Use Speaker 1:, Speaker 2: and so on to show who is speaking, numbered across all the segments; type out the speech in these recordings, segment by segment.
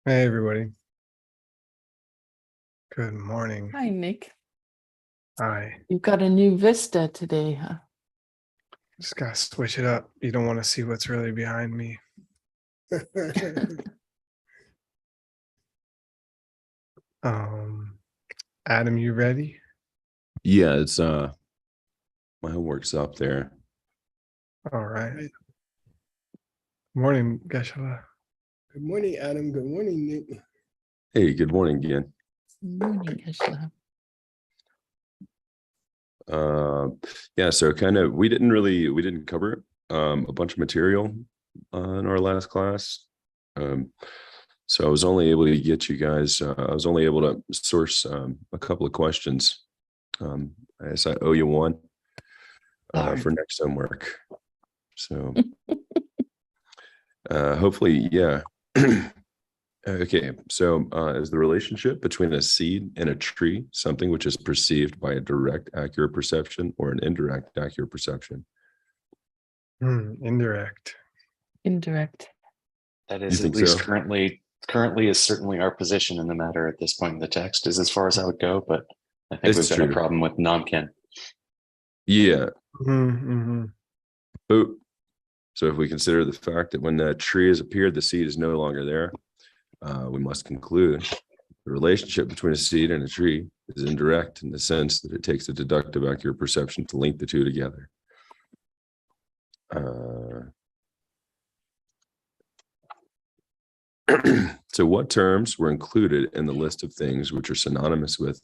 Speaker 1: Hey, everybody. Good morning.
Speaker 2: Hi, Nick.
Speaker 1: Hi.
Speaker 2: You've got a new vista today, huh?
Speaker 1: Just gotta switch it up. You don't want to see what's really behind me. Adam, you ready?
Speaker 3: Yeah, it's my homework's up there.
Speaker 1: All right. Morning, Geshala.
Speaker 4: Good morning, Adam. Good morning, Nick.
Speaker 3: Hey, good morning again.
Speaker 2: Morning, Ashla.
Speaker 3: Yeah, so kind of we didn't cover a bunch of material in our last class. So I was only able to get you guys, I was only able to source a couple of questions. I guess I owe you one for next homework. So hopefully, yeah. Okay, so is the relationship between a seed and a tree something which is perceived by a direct, accurate perception or an indirect, accurate perception?
Speaker 1: Indirect.
Speaker 2: Indirect.
Speaker 5: That
Speaker 3: You
Speaker 5: is at
Speaker 3: think
Speaker 5: least
Speaker 3: so?
Speaker 5: currently is certainly our position in the matter at this point in the text is as far as I would go, but I think
Speaker 3: It's
Speaker 5: we've got
Speaker 3: true.
Speaker 5: a problem with non-kin.
Speaker 3: Yeah.
Speaker 1: Mm-hmm.
Speaker 3: But so if we consider the fact that when the tree has appeared, the seed is no longer there, we must conclude the relationship between a seed and a tree is indirect in the sense that it takes a deductive, accurate perception to link the two together. So what terms were included in the list of things which are synonymous with,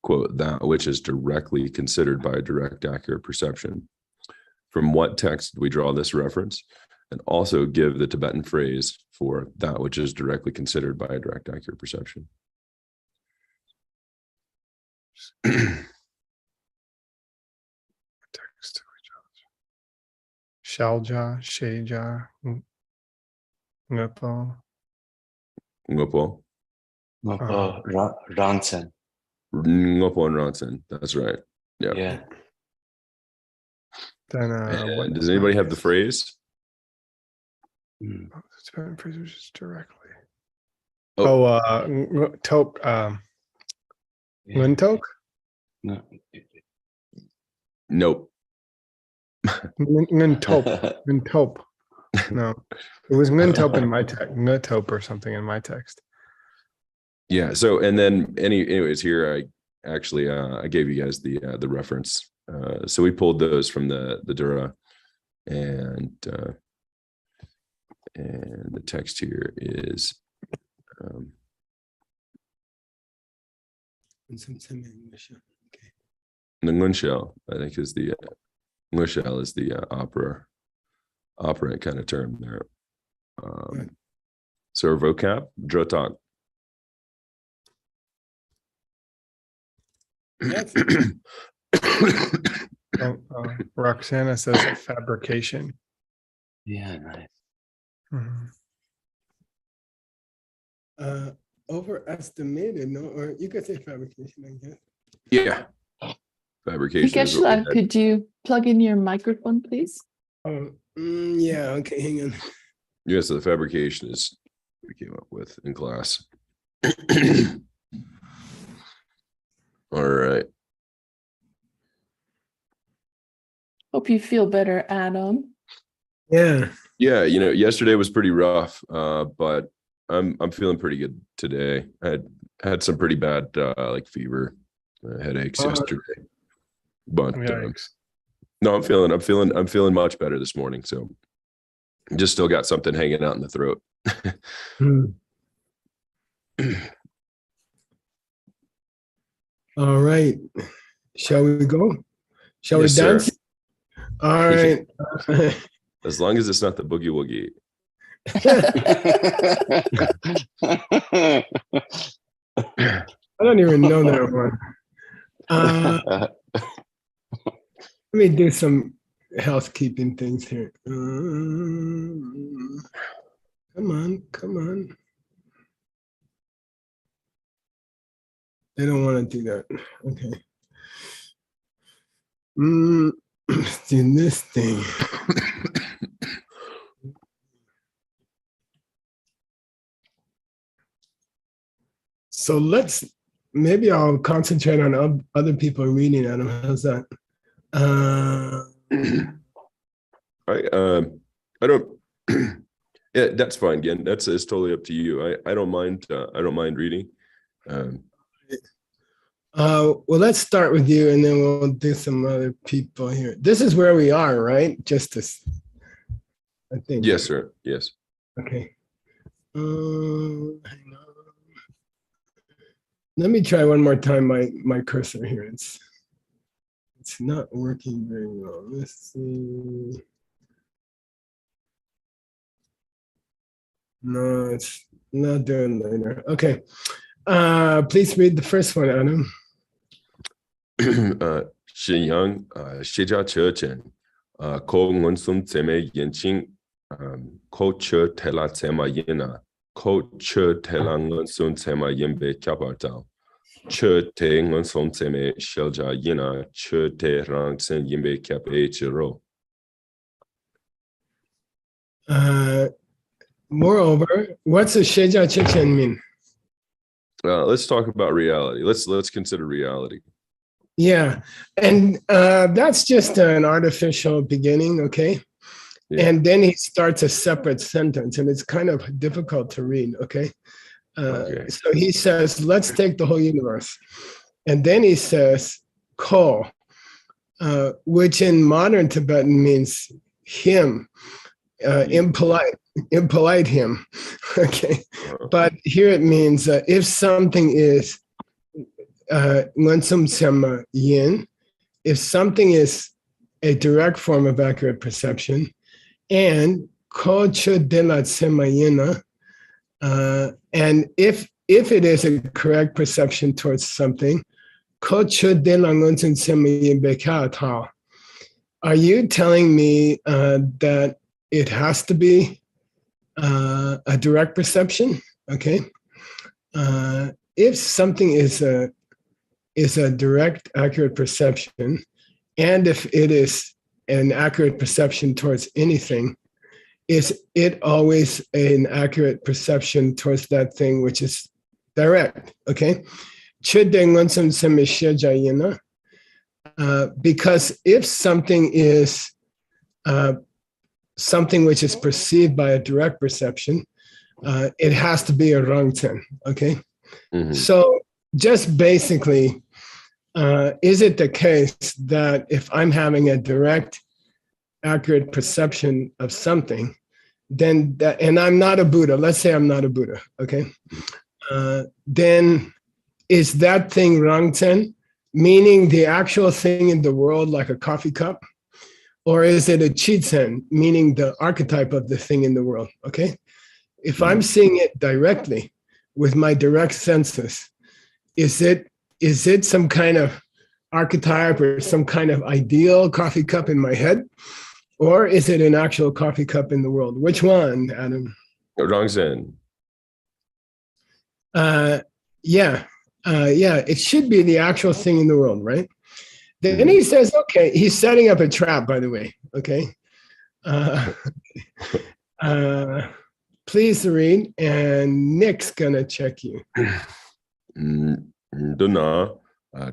Speaker 3: quote, that which is directly considered by a direct, accurate perception? From what text did we draw this reference? And also give the Tibetan phrase for that which is directly considered by a direct, accurate perception.
Speaker 1: Shalja, Sheja, Ngupo.
Speaker 3: Ngopo.
Speaker 5: Ransen.
Speaker 3: Ngopo and Ronson. That's right. Yeah.
Speaker 5: Yeah.
Speaker 1: Then
Speaker 3: And does anybody have the phrase?
Speaker 1: Tibetan phrase which is directly.
Speaker 3: Oh.
Speaker 1: Toke. Nguntok?
Speaker 5: No.
Speaker 3: Nope.
Speaker 1: Nguntop. Nguntop. No, it was Nguntop in my text. Nguntop or something in my text.
Speaker 3: Yeah. So, and then anyways, here I actually I gave you guys the reference. So we pulled those from the Dura, and the text here is the Ngunshell, I think is the Ngunshell is the operant kind of term there. So our vocab, drotak.
Speaker 1: Roxana says fabrication.
Speaker 5: Yeah, nice.
Speaker 4: Overestimated, no? Or you could say fabrication, I guess.
Speaker 3: Yeah. Fabrication. is what we
Speaker 2: Ashla,
Speaker 3: had.
Speaker 2: could you plug in your microphone, please?
Speaker 4: Oh, yeah. Okay, hang on.
Speaker 3: Yeah, so the fabrication is what we came up with in class. All right.
Speaker 2: Hope you feel better, Adam.
Speaker 4: Yeah.
Speaker 3: Yeah, yesterday was pretty rough, but I'm feeling pretty good today. I had some pretty bad like fever, headaches yesterday, but no, I'm feeling much better this morning. So just still got something hanging out in the throat.
Speaker 4: All right. Shall we go? Shall
Speaker 3: Yes,
Speaker 4: we dance?
Speaker 3: sir.
Speaker 4: All right.
Speaker 3: As long as it's not the boogie woogie.
Speaker 4: I don't even know that one. Let me do some housekeeping things here. Come on. They don't want to do that. Okay. Let's do this thing. So maybe I'll concentrate on other people reading at them. How's that?
Speaker 3: I don't. Yeah, that's fine. Again, it's totally up to you. I don't mind. I don't mind reading.
Speaker 4: Well, let's start with you, and then we'll do some other people here. This is where we are, right? I think.
Speaker 3: Yes, sir. Yes.
Speaker 4: Okay. Hang on. Let me try one more time. My cursor here. It's not working very well. Let's see. No, it's not doing later. Okay. Please read the first one, Adam.
Speaker 3: 沈阳谢家车站口文松这么眼睛口车太拉这么眼呐口车太拉文松这么眼被卡巴到车太文松这么小家眼呐车太让成眼被卡被吃肉。
Speaker 4: Moreover, what's a sheja chichen mean?
Speaker 3: Let's talk about reality. Let's consider reality.
Speaker 4: Yeah, and that's just an artificial beginning, okay?
Speaker 3: Yeah.
Speaker 4: And then he starts a separate sentence, and it's kind of difficult to read, okay?
Speaker 3: Okay.
Speaker 4: So he says, let's take the whole universe. And then he says, ko, which in modern Tibetan means him, impolite him, okay? But here it means if something is yin, if something is a direct form of accurate perception, and and if it is a correct perception towards something, are you telling me that it has to be a direct perception? Okay. If something is a direct, accurate perception, and if it is an accurate perception towards anything, is it always an accurate perception towards that thing which is direct? Okay. Because if something is something which is perceived by a direct perception, it has to be a rangten. Okay. Mm-hmm. So just basically, is it the case that if I'm having a direct, accurate perception of something, then that, and I'm not a Buddha, let's say I'm not a Buddha, okay? Then is that thing rangten, meaning the actual thing in the world like a coffee cup? Or is it a chitsen, meaning the archetype of the thing in the world, okay? If I'm seeing it directly with my direct senses, is it some kind of archetype or some kind of ideal coffee cup in my head? Or is it an actual coffee cup in the world? Which one, Adam?
Speaker 3: Rangsen.
Speaker 4: Yeah, it should be the actual thing in the world, right? Then he says, okay, he's setting up a trap, by the way, okay? Please read, and Nick's gonna check you.
Speaker 3: Duna,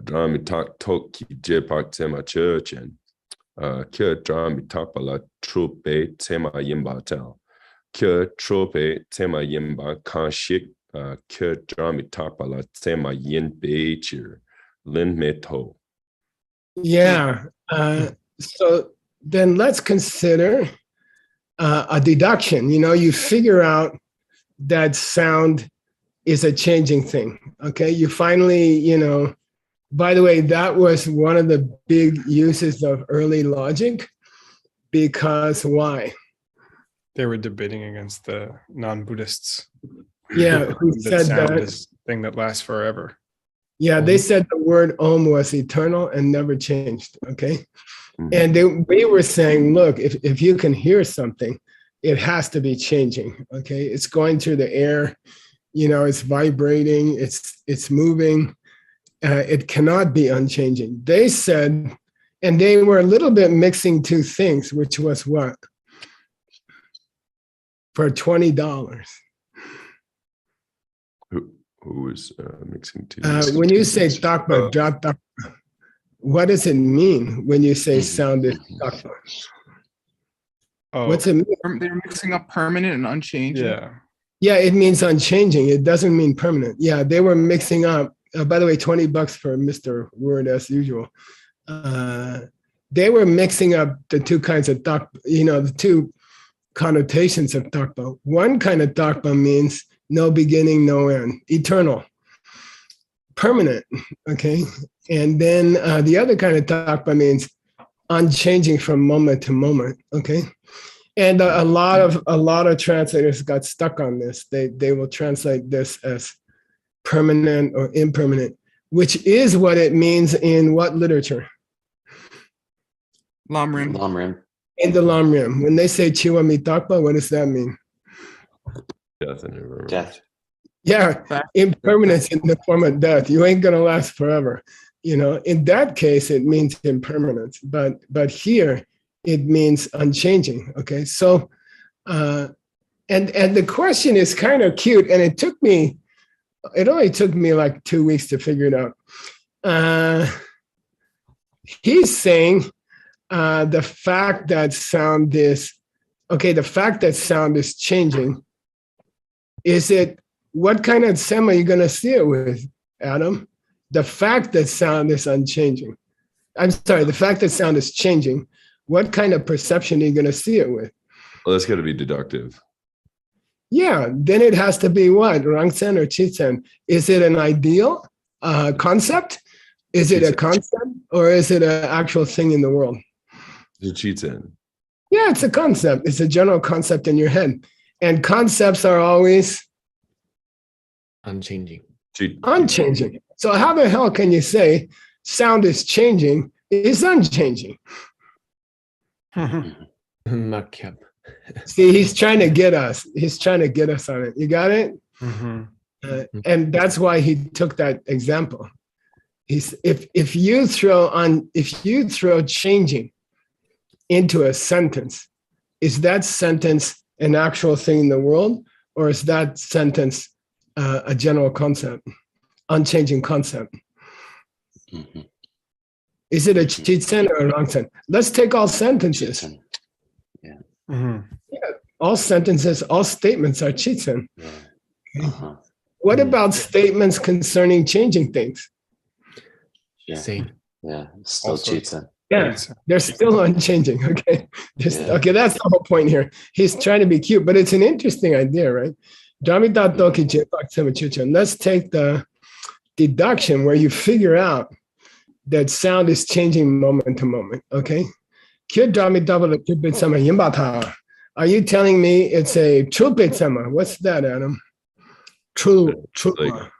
Speaker 3: drama talk ki jepak tema church and kyo drama tapala trope tema yimba tel. Kyo trope tema yimba kanshik kyo drama tapala tema yin becher lin meto.
Speaker 4: Yeah. So then let's consider a deduction. You know, you figure out that sound is a changing thing. Okay. You finally, you know, by the way, that was one of the big uses of early logic, because why?
Speaker 1: They were debating against the non-Buddhists.
Speaker 4: Yeah. Who
Speaker 1: that
Speaker 4: said
Speaker 1: sound
Speaker 4: that
Speaker 1: is thing that lasts forever.
Speaker 4: Yeah, they said the word Om was eternal and never changed, okay? And we were saying, look, if you can hear something, it has to be changing, okay? It's going through the air, you know, it's vibrating, it's moving. It cannot be unchanging. They said, and they were a little bit mixing two things, which was what? For $20.
Speaker 3: who is mixing two.
Speaker 4: When you say takpa, drop takpa, what does it mean when you say sound is takpa?
Speaker 1: Oh,
Speaker 4: What's it mean?
Speaker 6: They're mixing up permanent and unchanging.
Speaker 1: yeah.
Speaker 4: Yeah, it means unchanging. It doesn't mean permanent. Yeah, they were mixing up. By the way, $20 for Mr. Word as usual. They were mixing up the two kinds of takpa, the two connotations of takpa. One kind of takpa means no beginning, no end, eternal, permanent. Okay, and then the other kind of takpa means unchanging from moment to moment. Okay. And a lot of translators got stuck on this. They will translate this as permanent or impermanent, which is what it means in what literature?
Speaker 6: Lamrim.
Speaker 5: Lamrim.
Speaker 4: In the Lamrim. When they say Chiwa Mitakpa, what does that mean?
Speaker 3: Death and impermanence.
Speaker 5: Death.
Speaker 4: Yeah, impermanence in the form of death. You ain't gonna last forever. In that case, it means impermanence. But here, it means unchanging. Okay, so and the question is kind of cute, and it only took me like 2 weeks to figure it out. He's saying the fact that sound is changing. Is it, what kind of sema are you going to see it with, Adam? The fact that sound is unchanging. I'm sorry, the fact that sound is changing. What kind of perception are you going to see it with?
Speaker 3: Well, that's got to be deductive.
Speaker 4: Yeah, then it has to be what? Rangsen or Chichen? Is it an ideal concept? Is it a concept, or is it an actual thing in the world?
Speaker 3: The Chichen.
Speaker 4: Yeah, it's a concept. It's a general concept in your head. And concepts are always
Speaker 7: unchanging.
Speaker 4: Unchanging. So how the hell can you say sound is changing is unchanging?
Speaker 7: Makab.
Speaker 4: See, he's trying to get us. He's trying to get us on it. You got it? And that's why he took that example. If you throw changing into a sentence, is that sentence an actual thing in the world, or is that sentence a general concept, unchanging concept? Is it a chichen or a rangsen? Let's take all sentences.
Speaker 5: Chichen. Yeah.
Speaker 4: Yeah, all sentences, all statements are chichen.
Speaker 5: Yeah.
Speaker 4: What about statements concerning changing things?
Speaker 5: Yeah.
Speaker 7: Same.
Speaker 5: Yeah. Still
Speaker 1: Also-
Speaker 5: Chichen.
Speaker 4: Yeah, they're still unchanging. Okay.
Speaker 5: Yeah.
Speaker 4: Okay, that's the whole point here. He's trying to be cute, but it's an interesting idea, right? Let's take the deduction where you figure out that sound is changing moment to moment. Okay. Are you telling me it's a trupetsama? What's that, Adam? True.
Speaker 3: Like-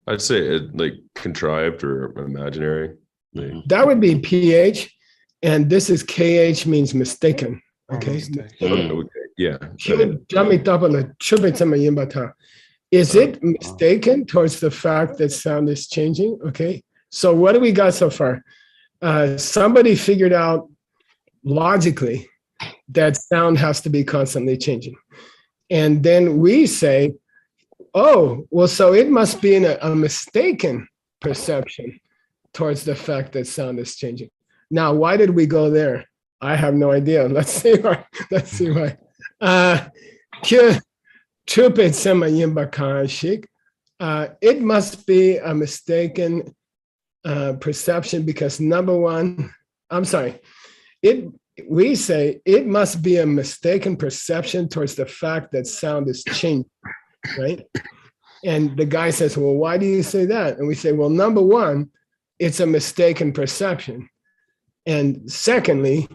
Speaker 3: I'd say it like contrived or imaginary. Like,
Speaker 4: That would be PH, and this is KH means mistaken. Okay.
Speaker 3: okay, yeah.
Speaker 4: Is it mistaken towards the fact that sound is changing? Okay. So what do we got so far? Somebody figured out logically that sound has to be constantly changing. And then we say, oh, well, so it must be a mistaken perception towards the fact that sound is changing. Now, why did we go there? I have no idea. Let's see why. It must be a mistaken perception because number one, we say it must be a mistaken perception towards the fact that sound is changing, right? And the guy says, well, why do you say that? And we say, well, number one, it's a mistaken perception. And secondly,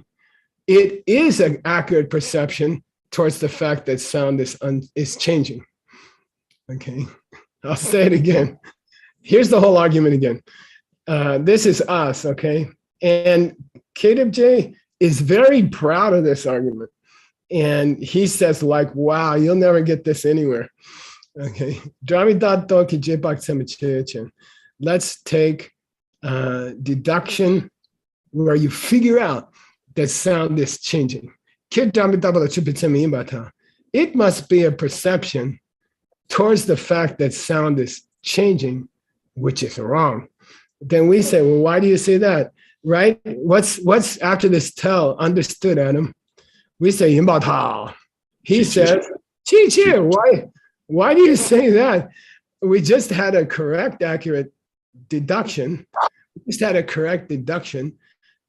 Speaker 4: it is an accurate perception towards the fact that sound is changing. Okay, I'll say it again. Here's the whole argument again. This is us, okay? And KWJ is very proud of this argument. And he says like, wow, you'll never get this anywhere. Okay, let's take deduction where you figure out that sound is changing. It must be a perception towards the fact that sound is changing, which is wrong. Then we say, well, why do you say that? Right? What's after this tell understood, Adam? We say 引爆他. He says, 气气. Why do you say that? We just had a correct, accurate deduction. We just had a correct deduction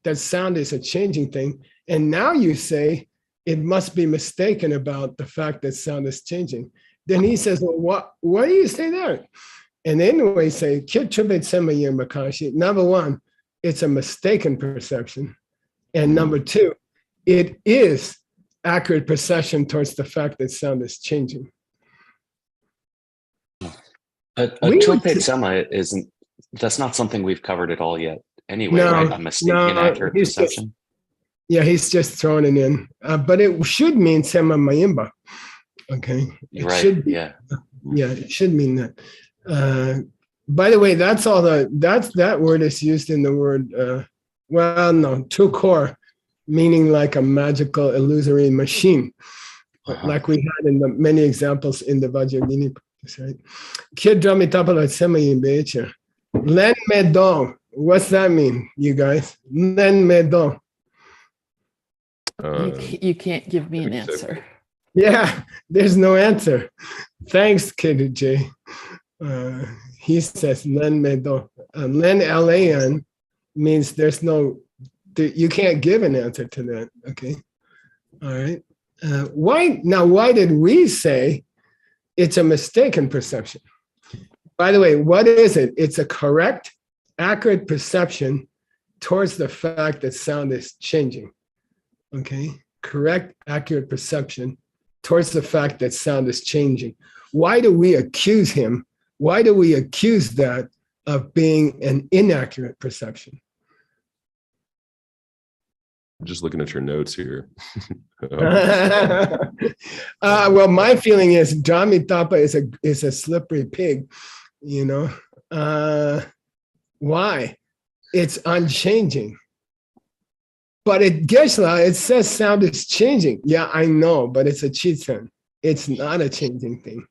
Speaker 4: that sound is a changing thing. And now you say it must be mistaken about the fact that sound is changing. Then he says, well, why do you say that? And then we say, number one, it's a mistaken perception. And number two, it is accurate perception towards the fact that sound is changing.
Speaker 5: A Chilpate semi isn't, that's not something we've covered at all yet anyway, right? A mistaken accurate perception.
Speaker 4: He's just throwing it in. But it should mean sema mayimba. Okay. It
Speaker 5: Right.
Speaker 4: should be,
Speaker 5: Yeah.
Speaker 4: Yeah, it should mean that. By the way, that word is used in the word, to core, meaning like a magical illusory machine, like we had in the many examples in the Vajrayogini practice, right? Kid drami tapala semayin becha. Len me do. What's that mean, you guys? Len me do.
Speaker 2: You can't give me an answer.
Speaker 4: Yeah, there's no answer. Thanks, Kid J. He says len me do. Len LAN means there's no, you can't give an answer to that. Okay. All right. Why did we say it's a mistaken perception? By the way, what is it? It's a correct, accurate perception towards the fact that sound is changing. Okay. Correct, accurate perception towards the fact that sound is changing. Why do we accuse him? Why do we accuse that of being an inaccurate perception?
Speaker 3: I'm just looking at your notes here.
Speaker 4: Well, my feeling is Jami Tapa is a slippery pig, you know. Why? It's unchanging. But it Geshe-la, it says sound is changing. Yeah, I know, but it's a chitzen. It's not a changing thing.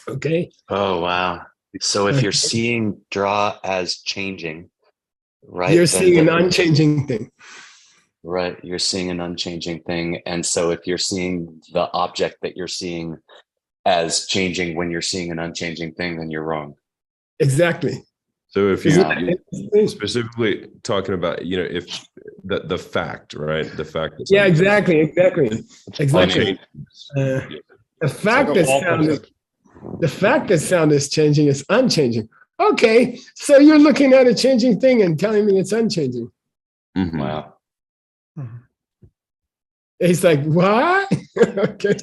Speaker 4: Okay.
Speaker 5: Oh, wow. So if you're seeing draw as changing, right?
Speaker 4: You're seeing an unchanging thing.
Speaker 5: Right. You're seeing an unchanging thing. And so if you're seeing the object that you're seeing as changing when you're seeing an unchanging thing, then you're wrong.
Speaker 4: Exactly.
Speaker 3: So if you specifically talking about, you know, if the fact, right? The fact that
Speaker 4: exactly. The fact that sound is changing is unchanging. Okay, so you're looking at a changing thing and telling me it's unchanging.
Speaker 3: Mm-hmm.
Speaker 5: Wow.
Speaker 4: He's like, what? Okay.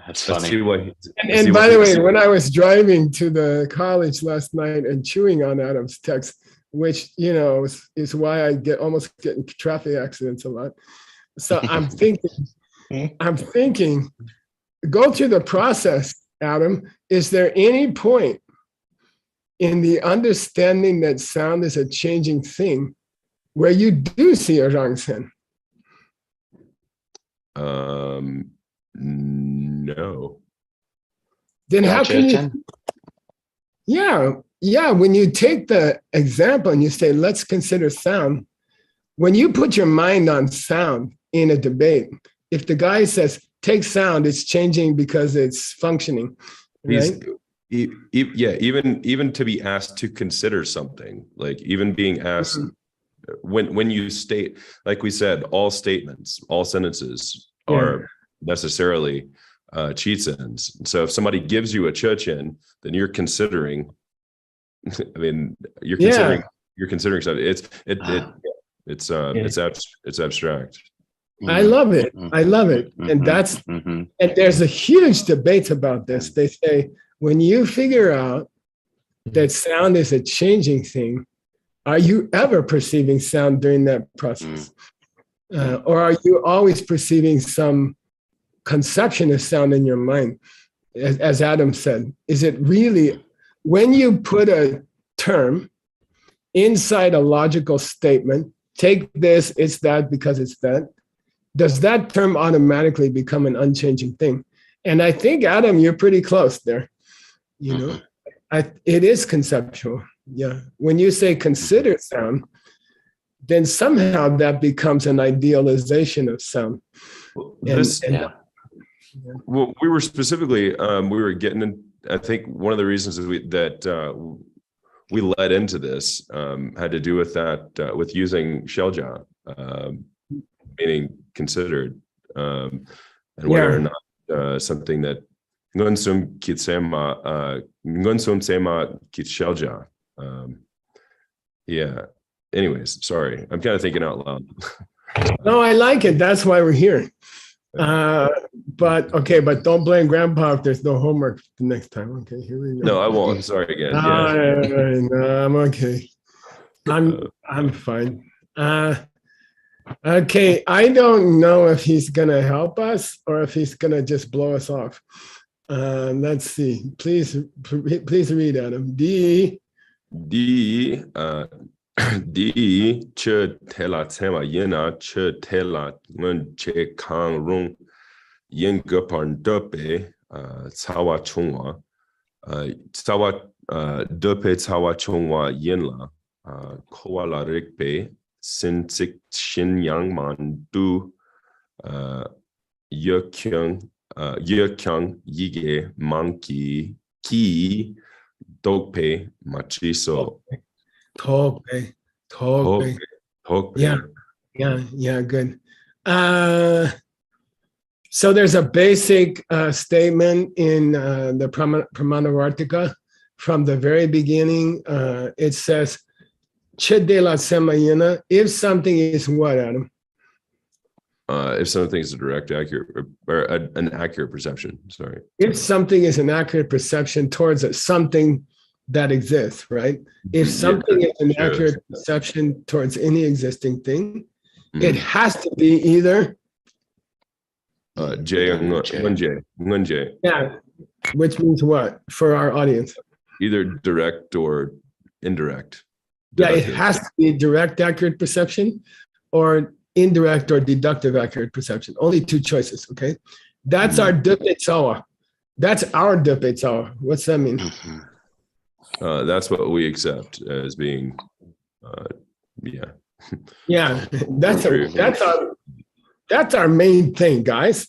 Speaker 5: That's funny.
Speaker 4: And by the way, when I was driving to the college last night and chewing on Adam's text, which, you know, is why I almost get in traffic accidents a lot. So I'm thinking, go through the process, Adam. Is there any point in the understanding that sound is a changing thing where you do see a rangsen?
Speaker 3: No.
Speaker 4: Then how can you? Yeah. When you take the example and you say, let's consider sound, when you put your mind on sound in a debate, if the guy says, take sound, it's changing because it's functioning, right?
Speaker 3: Even to be asked to consider something, like even being asked when you state, like we said, all statements, all sentences are necessarily chitsens. So if somebody gives you a churchin, then you're considering. I mean, you're considering something. It's abstract.
Speaker 4: I love it. And that's and there's a huge debate about this. They say when you figure out that sound is a changing thing, are you ever perceiving sound during that process? Or are you always perceiving some conception of sound in your mind? As Adam said, is it really, when you put a term inside a logical statement, take this, it's that because it's that, does that term automatically become an unchanging thing? And I think, Adam, you're pretty close there. You know, It is conceptual. Yeah. When you say consider sound, then somehow that becomes an idealization of sound.
Speaker 3: Well, we were specifically we were getting in, I think one of the reasons that we led into this had to do with that with using shelja, meaning considered, and whether or not something that ngunsum sema kit shelja. Yeah. Anyways, sorry, I'm kind of thinking out loud.
Speaker 4: No, I like it. That's why we're here. But don't blame grandpa if there's no homework the next time. Okay, here we go.
Speaker 3: No, I won't. Sorry again.
Speaker 4: No, I'm okay. I'm fine. Okay, I don't know if he's gonna help us or if he's gonna just blow us off. Let's see. Please read, Adam. D che tela tema yena che tela ngun che kang rung yin gepan dope cawa chungwa dope cawa chungwa yinla koala rikpe sin sik shin yang man du ye kyung yige monkey ki dope machiso. Tope. Yeah, good. So there's a basic statement in the Pramanavartika from the very beginning. It says, "Chede la semayena." If something is what, Adam?
Speaker 3: If something is a direct, accurate, or an accurate perception. Sorry.
Speaker 4: If something is an accurate perception towards something that exists, right? If something is an accurate perception towards any existing thing, it has to be either
Speaker 3: J or Ngunje.
Speaker 4: Yeah, which means what for our audience?
Speaker 3: Either direct or indirect.
Speaker 4: Yeah, it has to be direct accurate perception or indirect or deductive accurate perception. Only two choices, okay? That's our Dupetsawa. That's our Dupetsawa. What's that mean?
Speaker 3: That's what we accept as being,
Speaker 4: Yeah, that's our main thing, guys.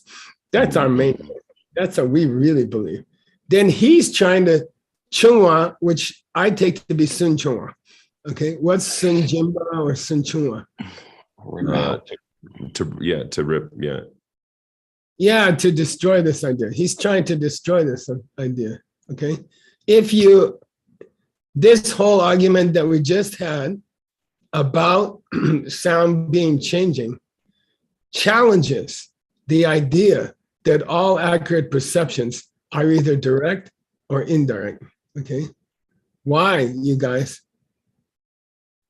Speaker 4: That's our main thing. That's what we really believe. Then he's trying to chungwa, which I take to be sun chungwa. Okay, what's sun jimba or sun chungwa?
Speaker 3: To rip,
Speaker 4: Yeah, to destroy this idea. He's trying to destroy this idea. Okay, this whole argument that we just had about sound being changing challenges the idea that all accurate perceptions are either direct or indirect. Okay, why, you guys?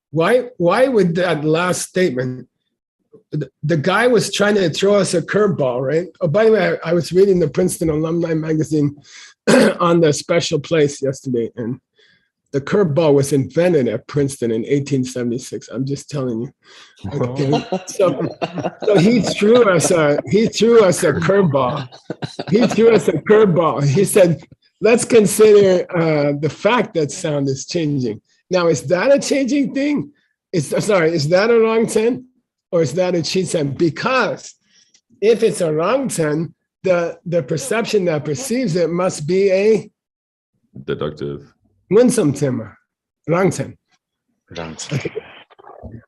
Speaker 4: Why would that last statement? The guy was trying to throw us a curveball, right? Oh, by the way, I was reading the Princeton Alumni Magazine on the special place yesterday, and the curveball was invented at Princeton in 1876. I'm just telling you. Okay. So he threw us a curveball. He said, let's consider the fact that sound is changing. Now, is that a changing thing? Is that a wrong 10? Or is that a cheat 10? Because if it's a wrong 10, the perception that perceives it must be a
Speaker 3: deductive.
Speaker 4: Munsum tema, wrong 10.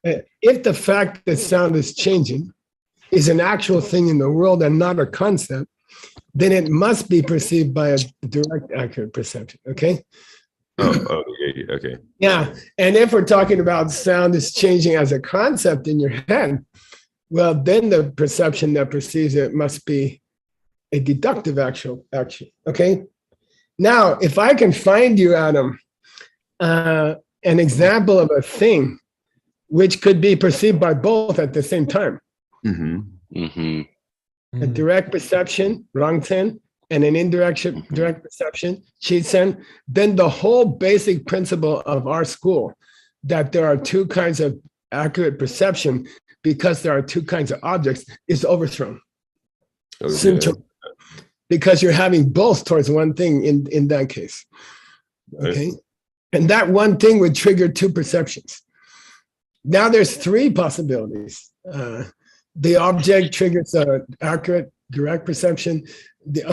Speaker 4: If the fact that sound is changing is an actual thing in the world and not a concept, then it must be perceived by a direct, accurate perception. Okay.
Speaker 3: Okay.
Speaker 4: Yeah, and if we're talking about sound is changing as a concept in your head, well, then the perception that perceives it must be a deductive action. Okay. Now, if I can find you, Adam, an example of a thing which could be perceived by both at the same time, a direct perception, wrong 10, and an direct perception, Shitsen, then the whole basic principle of our school, that there are two kinds of accurate perception because there are two kinds of objects, is overthrown. Okay. Because you're having both towards one thing in that case. Okay. And that one thing would trigger two perceptions. Now there's three possibilities. The object triggers an accurate, direct perception. The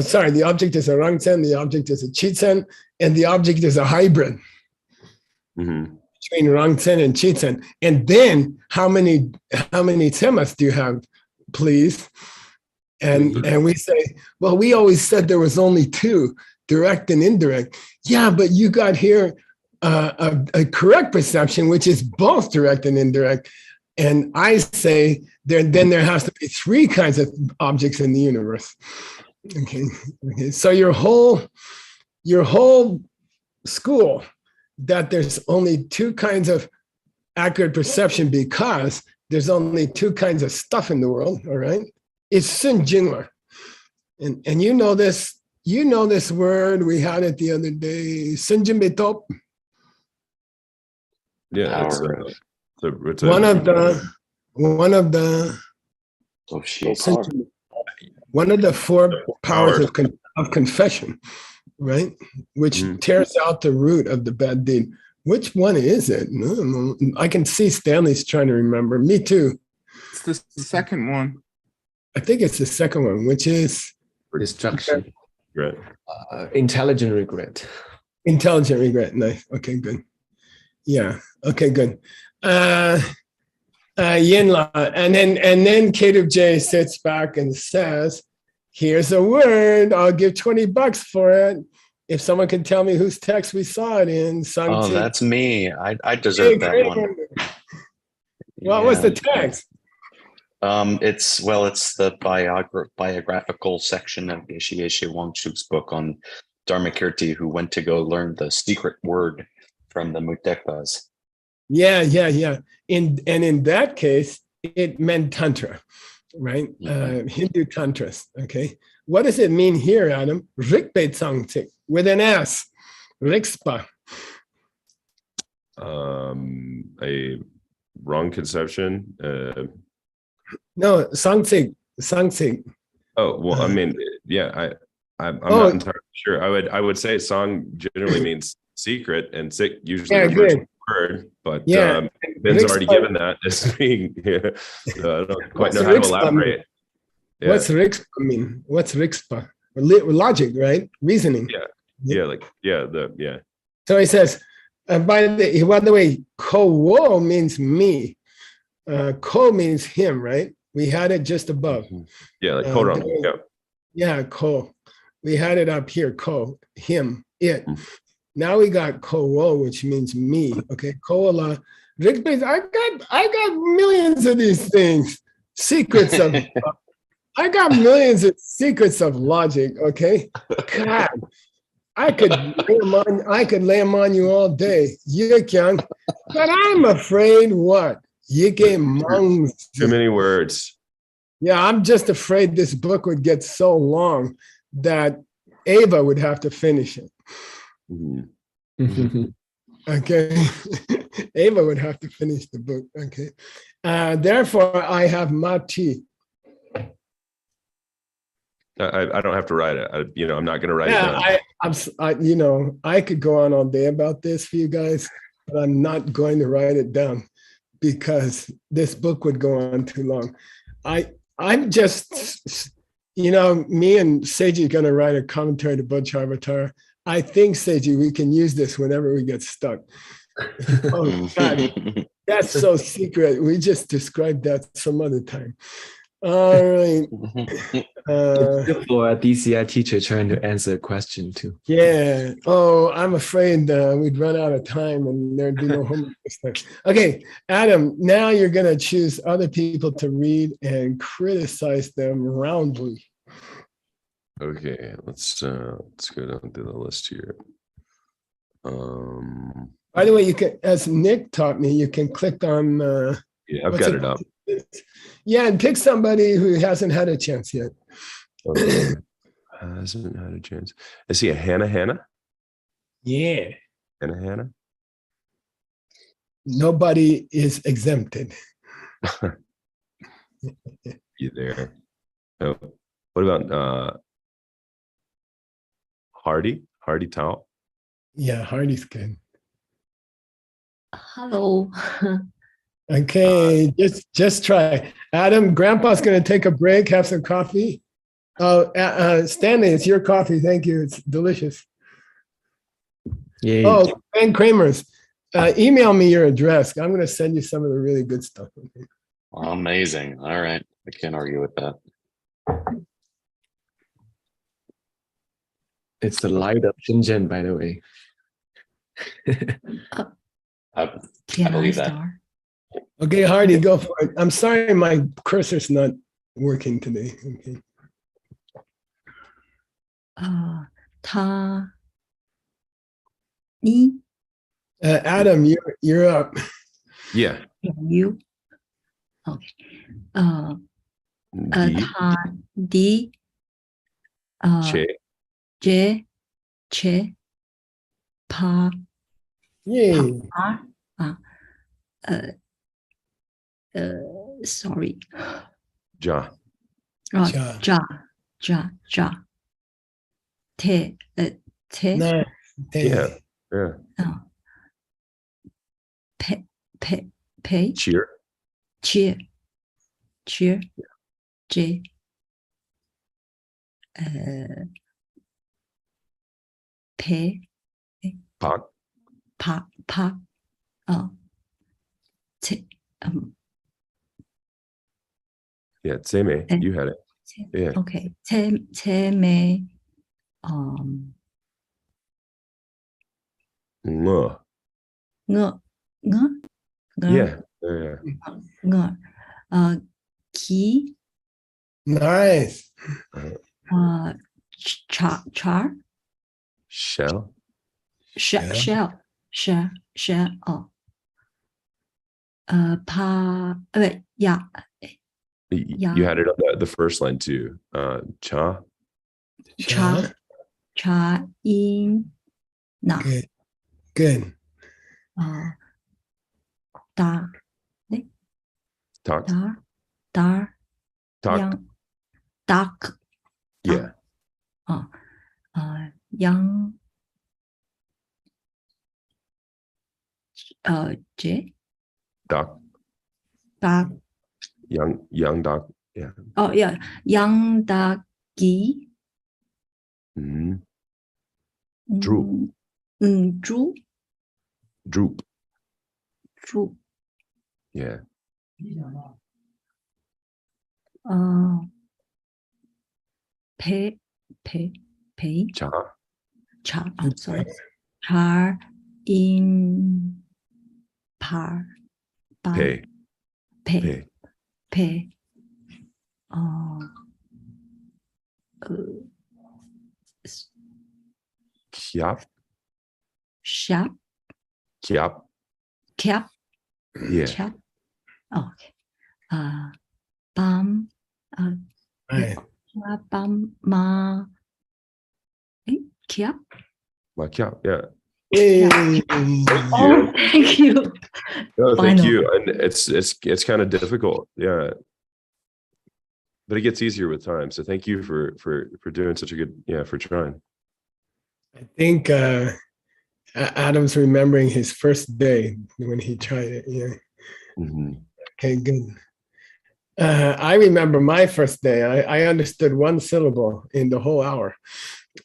Speaker 4: object is a rangsen, the object is a chitsen, and the object is a hybrid
Speaker 3: Mhm.
Speaker 4: between rangsen and chitsen. And then how many semas do you have, please? And we say, well, we always said there was only two, direct and indirect. Yeah, but you got here a correct perception, which is both direct and indirect. And I say then there has to be three kinds of objects in the universe. Okay. So your whole school that there's only two kinds of accurate perception because there's only two kinds of stuff in the world. All right. It's Sun Jingler. And you know this word, we had it the other day, Sun Jin Betop.
Speaker 3: Yeah, it's
Speaker 4: One of the
Speaker 5: Oh, shit.
Speaker 4: one of the four powers of confession, right? Which tears out the root of the bad deed. Which one is it? No, I can see Stanley's trying to remember. Me too.
Speaker 6: It's the second one.
Speaker 4: I think it's the second one, which is
Speaker 7: Destruction.
Speaker 3: right.
Speaker 7: Intelligent regret.
Speaker 4: intelligent regret. Nice. Okay, good. Yeah. Okay, good. Yinla. And then Kate J sits back and says, here's a word. I'll give $20 for it. If someone can tell me whose text we saw it in.
Speaker 5: Oh, that's me. I deserve that one.
Speaker 4: What was the text?
Speaker 5: It's the biographical section of Geshe Yeshe Wangchuk's book on Dharmakirti, who went to go learn the secret word from the Mutekvas.
Speaker 4: Yeah. In that case, it meant tantra, right? Hindu tantras. Okay. What does it mean here, Adam? Rikpe Tsangtik with an S. Rikspa.
Speaker 3: A wrong conception.
Speaker 4: No, Sangtik.
Speaker 3: Oh well, I mean, yeah, I'm not entirely sure. I would say song generally means secret, and sick usually refers to the word, but Ben's already given that as being. So I don't quite know how to elaborate. Yeah.
Speaker 4: What's Rikspa mean? What's Rikspa? Logic, right? Reasoning.
Speaker 3: Yeah.
Speaker 4: So he says, by the way, ko means me. Ko means him, right? We had it just above.
Speaker 3: Yeah, like Korong.
Speaker 4: Yeah, ko. We had it up here, ko, him, it. Now we got ko, which means me. Okay, koala. I got millions of these things. Secrets of I got millions of secrets of logic. Okay, God, I could lay them on you all day. Yikyang, but I'm afraid what Yike Mang.
Speaker 3: Too many words.
Speaker 4: Yeah, I'm just afraid this book would get so long that Ava would have to finish it. Okay, Ava would have to finish the book. Okay, therefore I have Mati.
Speaker 3: I don't have to write it. I'm not going to write it down.
Speaker 4: I could go on all day about this for you guys, but I'm not going to write it down because this book would go on too long. I'm just, me and Seiji are going to write a commentary to Bodhidharma. I think, Seiji, we can use this whenever we get stuck. Oh, God, that's so secret. We just described that some other time. All right.
Speaker 7: It's good for a DCI teacher trying to answer a question too.
Speaker 4: Yeah. Oh, I'm afraid we'd run out of time and there'd be no homework this time. Okay, Adam, now you're going to choose other people to read and criticize them roundly.
Speaker 3: Okay, let's go down through the list here.
Speaker 4: By the way, you can, as Nick taught me, you can click on.
Speaker 3: Yeah, I've got it up.
Speaker 4: Yeah, and pick somebody who hasn't had a chance yet.
Speaker 3: Hasn't had a chance. Is he a Hannah?
Speaker 4: Yeah.
Speaker 3: Hannah?
Speaker 4: Nobody is exempted.
Speaker 3: You there? Oh, what about Hardy Tao?
Speaker 4: Yeah, Hardy's good.
Speaker 8: Hello.
Speaker 4: Okay, just try. Adam, Grandpa's going to take a break, have some coffee. Oh, Stanley, it's your coffee. Thank you. It's delicious.
Speaker 7: Yay.
Speaker 4: Oh, Ben Kramer's. Email me your address. I'm going to send you some of the really good stuff. Okay.
Speaker 5: Amazing. All right. I can't argue with that.
Speaker 7: It's the light of Shenzhen, by the way.
Speaker 8: Can I
Speaker 5: believe that.
Speaker 8: start?
Speaker 4: Okay, Hardy, go for it. I'm sorry my cursor's not working today. Okay.
Speaker 8: 他你
Speaker 4: Adam, you're up.
Speaker 3: Yeah.
Speaker 8: you OK
Speaker 3: ดี
Speaker 8: 他的
Speaker 3: che
Speaker 8: 제 제 파
Speaker 4: Yay.
Speaker 8: sorry
Speaker 3: ja
Speaker 4: Ja.
Speaker 8: 자 태
Speaker 4: Nice.
Speaker 3: yeah yeah
Speaker 8: 배
Speaker 3: cheer
Speaker 8: cheer 제 배
Speaker 3: pak
Speaker 8: 파 제
Speaker 3: yeah same you had it yeah
Speaker 8: OK 제매
Speaker 3: Mwah.
Speaker 8: ngơ
Speaker 3: yeah yeah
Speaker 8: ngơ 기
Speaker 4: Nice.
Speaker 8: char
Speaker 3: shell
Speaker 8: shell 파 yeah
Speaker 3: you had it on the first line too cha
Speaker 8: 차 인나
Speaker 4: Good. Good.
Speaker 8: 다
Speaker 3: talk
Speaker 8: 달
Speaker 3: talk
Speaker 8: 양 닭
Speaker 3: yeah
Speaker 8: 양 제
Speaker 3: doc
Speaker 8: 닭
Speaker 3: young doc yeah
Speaker 8: 야 양닭이
Speaker 3: mm-hmm. droop
Speaker 8: 주
Speaker 3: droop
Speaker 8: 주
Speaker 3: yeah
Speaker 8: 배
Speaker 3: cha
Speaker 8: sorry 잘인
Speaker 3: pay pay
Speaker 8: 배
Speaker 3: kiap
Speaker 8: 샵
Speaker 3: kiap
Speaker 8: 캡
Speaker 3: yeah
Speaker 8: 캡 오케이 밤
Speaker 4: Nice.
Speaker 8: 밤마 캡
Speaker 3: my kiap yeah
Speaker 4: Yay.
Speaker 8: Oh, thank you.
Speaker 3: no, thank
Speaker 8: Final.
Speaker 3: you and it's kind of difficult yeah but it gets easier with time so thank you for doing such a good for trying
Speaker 4: I think Adam's remembering his first day when he tried it. Yeah.
Speaker 3: mm-hmm.
Speaker 4: Okay, good. I remember my first day. I understood one syllable in the whole hour.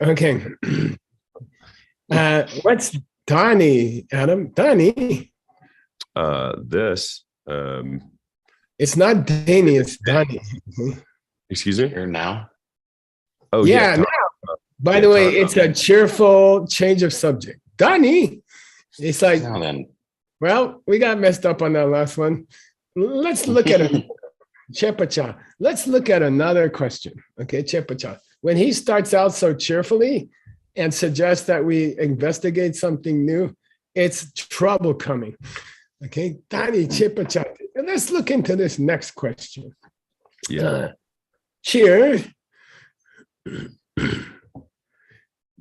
Speaker 4: Okay. What's Donnie, Adam? Donnie.
Speaker 3: This
Speaker 4: It's not Danny, it's Donnie.
Speaker 3: excuse me
Speaker 5: Here now.
Speaker 3: oh
Speaker 4: Yeah,
Speaker 3: Tom.
Speaker 4: now. By
Speaker 3: Yeah,
Speaker 4: the way,
Speaker 3: Tom.
Speaker 4: it's a cheerful change of subject. Donnie. It's like,
Speaker 5: Now then.
Speaker 4: well, we got messed up on that last one. Let's look at it. Chepacha. Let's look at another question. Okay, Chepacha. When he starts out so cheerfully and suggests that we investigate something new, it's trouble coming. Okay, Donnie Chepacha. Let's look into this next question.
Speaker 3: yeah
Speaker 4: Cheer.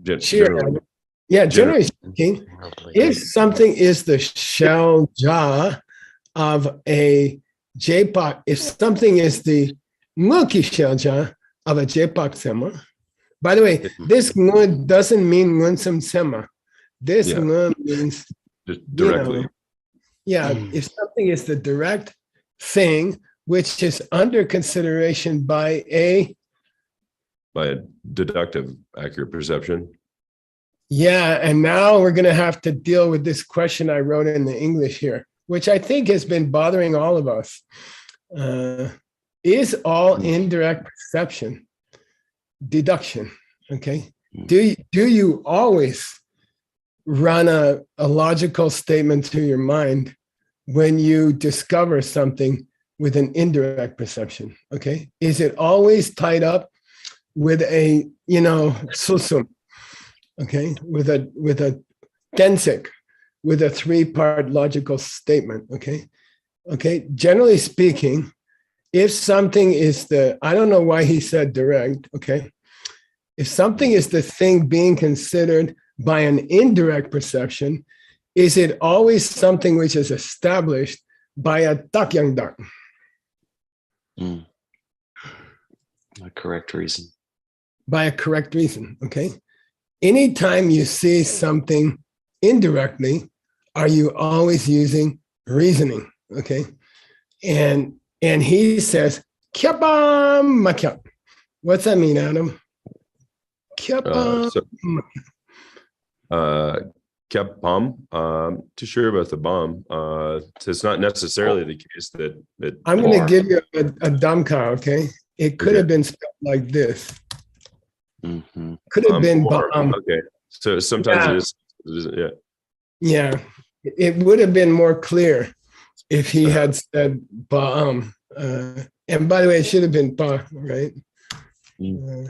Speaker 3: generally.
Speaker 4: Yeah, generally speaking, if something is the shell jaw of a JPOC, if something is the Muki shell jaw of a JPOC sema, by the way, this ngun doesn't mean ngunsum sema. This
Speaker 3: Yeah.
Speaker 4: means,
Speaker 3: Just
Speaker 4: you
Speaker 3: directly.
Speaker 4: know, yeah, if something is the direct thing, which is under consideration by a,
Speaker 3: By a deductive accurate perception.
Speaker 4: yeah, and now we're going to have to deal with this question I wrote in the English here, which I think has been bothering all of us. Is all indirect perception deduction? Okay. Do you always run a logical statement through your mind when you discover something with an indirect perception? Okay. Is it always tied up with a, susum? Okay. With a densik, with a 3-part logical statement. Okay. Okay. Generally speaking, if something is I don't know why he said direct. Okay. If something is the thing being considered by an indirect perception, is it always something which is established by a takyangdak?
Speaker 5: A correct reason.
Speaker 4: By a correct reason, okay? Anytime you see something indirectly, are you always using reasoning, okay? And he says, kyabam makyap. What's that mean, Adam? Kyabam.
Speaker 3: Kept bomb. Too sure about the bomb. So it's not necessarily the case that
Speaker 4: I'm going to give you a damka, okay? It could
Speaker 3: Okay.
Speaker 4: have been spelled like this.
Speaker 5: Mm-hmm.
Speaker 4: Could have been
Speaker 3: or-
Speaker 4: bam.
Speaker 3: okay. So sometimes
Speaker 4: Yeah.
Speaker 3: it is yeah.
Speaker 4: Yeah, it would have been more clear if he had said ba'am. And by the way, it should have been ba, right? Yeah.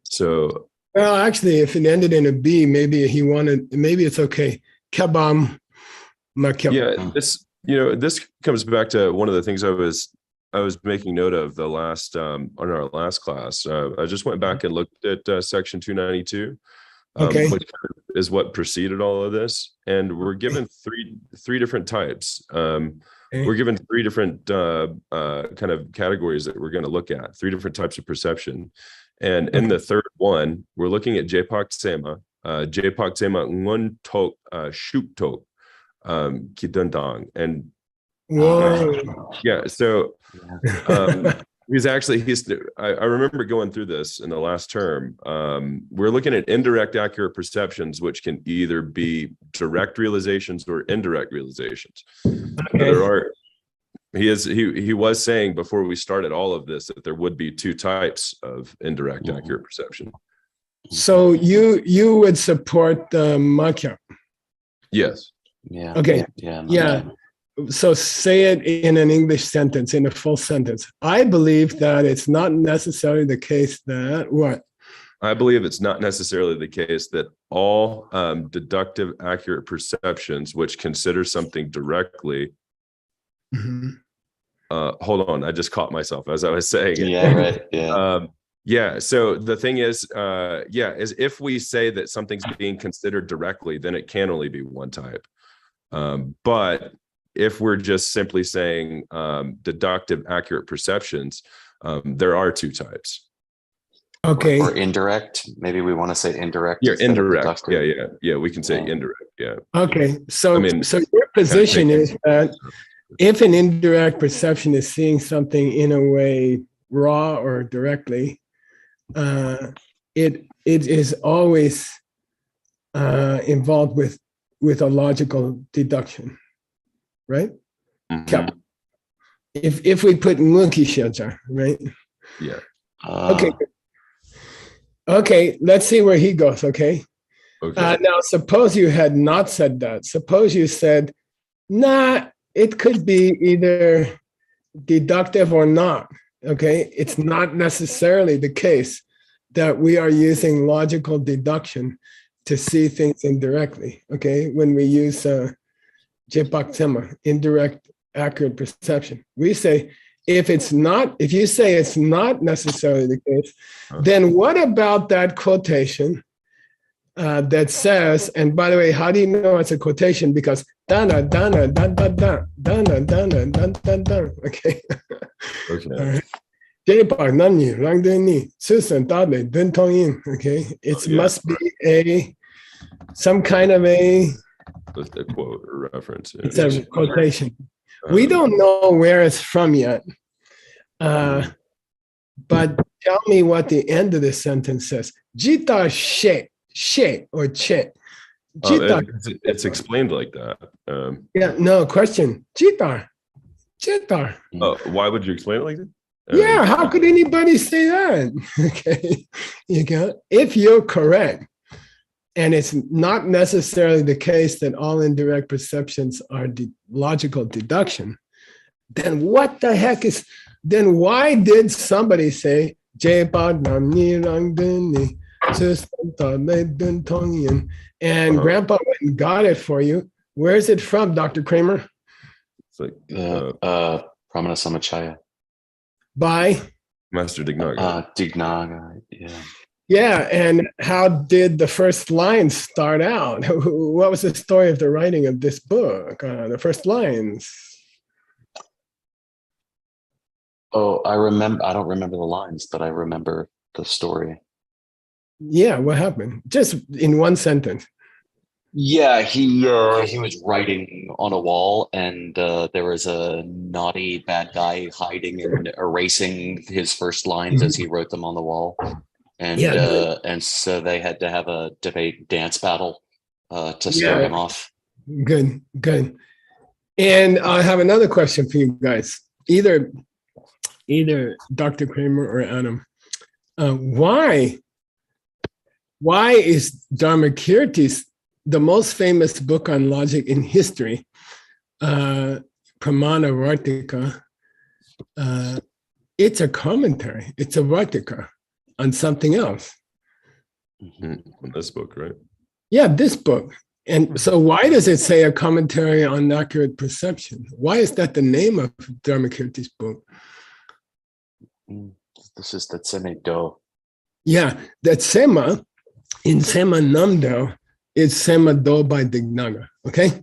Speaker 3: So
Speaker 4: Well, actually, if it ended in a B, maybe it's okay. Kabam, makyam.
Speaker 3: yeah, this comes back to one of the things I was making note of the last on our last class. I just went back and looked at section 292.
Speaker 4: Okay.
Speaker 3: Which is what preceded all of this, and we're given three different types. We're given three different kind of categories that we're going to look at, three different types of perception. And in the third one, we're looking at Jpak Sema, Ngun Tok, Shuk Tok, Kidundang. And
Speaker 4: Whoa.
Speaker 3: yeah, so I remember going through this in the last term. We're looking at indirect accurate perceptions, which can either be direct realizations or indirect realizations.
Speaker 4: Okay.
Speaker 3: He was saying before we started all of this that there would be two types of indirect accurate perception.
Speaker 4: So you would support the makyam.
Speaker 3: Yes.
Speaker 5: Yeah.
Speaker 4: Okay.
Speaker 5: Yeah.
Speaker 4: So say it in an English sentence, in a full sentence. I believe that it's not necessarily the case that what?
Speaker 3: I believe it's not necessarily the case that all deductive accurate perceptions, which consider something directly.
Speaker 4: Mm-hmm.
Speaker 3: Hold on, I just caught myself as I was saying it.
Speaker 5: Yeah. Right. Yeah.
Speaker 3: Yeah. So the thing is if we say that something's being considered directly, then it can only be one type. But if we're just simply saying deductive accurate perceptions, there are two types.
Speaker 4: Okay.
Speaker 5: Or indirect. Maybe we want to say indirect.
Speaker 3: Yeah,
Speaker 5: instead of
Speaker 3: indirect.
Speaker 5: deductive.
Speaker 3: Yeah. We can say indirect. Yeah.
Speaker 4: Okay. So
Speaker 3: I mean,
Speaker 4: so your position is that if an indirect perception is seeing something in a way raw or directly, it is always involved with a logical deduction, right?
Speaker 3: Mhm.
Speaker 4: If we put Munki Shilja, right?
Speaker 3: Yeah.
Speaker 4: Okay, let's see where he goes, okay?
Speaker 3: Okay.
Speaker 4: Now, suppose you had not said that. Suppose you said, nah, it could be either deductive or not, okay? It's not necessarily the case that we are using logical deduction to see things indirectly, okay? When we use Jpak Tema, indirect accurate perception. We say, if you say it's not necessarily the case, then what about that quotation that says, and by the way, how do you know it's a quotation? Because dana, dana, dan, dan, dan, dana, dana, dan, dan, dan, okay?
Speaker 3: Okay.
Speaker 4: All right. J-Park, Nani, Rangdeni, Susan, Dade, Dun Tong Yin. Okay. It
Speaker 3: yeah,
Speaker 4: must be some kind of a,
Speaker 3: a quote or reference. Yeah.
Speaker 4: it's a quotation. We don't know where it's from yet. But tell me what the end of the sentence says. Jita she or che. Jita.
Speaker 3: It's explained like that.
Speaker 4: Yeah, no question. Jita.
Speaker 3: Why would you explain it like that?
Speaker 4: Yeah, how could anybody say that? Okay, you go. If you're correct, and it's not necessarily the case that all indirect perceptions are logical deduction, then what the heck is? Then why did somebody say and Grandpa went and got it for you? Where is it from, Dr. Kramer?
Speaker 3: It's like
Speaker 5: Pramana Samachaya.
Speaker 4: By
Speaker 3: Master Dignaga.
Speaker 5: Dignaga, yeah.
Speaker 4: Yeah, and how did the first lines start out? What was the story of the writing of this book? The first lines.
Speaker 5: Oh, I remember. I don't remember the lines, but I remember the story.
Speaker 4: Yeah, what happened? Just in one sentence.
Speaker 5: Yeah, he was writing on a wall, and there was a naughty bad guy hiding and erasing his first lines as he wrote them on the wall, and and so they had to have a debate dance battle to scare him off.
Speaker 4: Good. And I have another question for you guys. Either Dr. Kramer or Adam. Why is Dharmakirti's the most famous book on logic in history, Pramana Vartika? It's a commentary. It's a Vartika on something else.
Speaker 3: On this book, right?
Speaker 4: Yeah, this book. And so why does it say a commentary on accurate perception? Why is that the name of Dharmakirti's book?
Speaker 5: This is the Tseme Do.
Speaker 4: Yeah, that Sema, in Sema Namdo, is Sema Do by Dignaga, okay?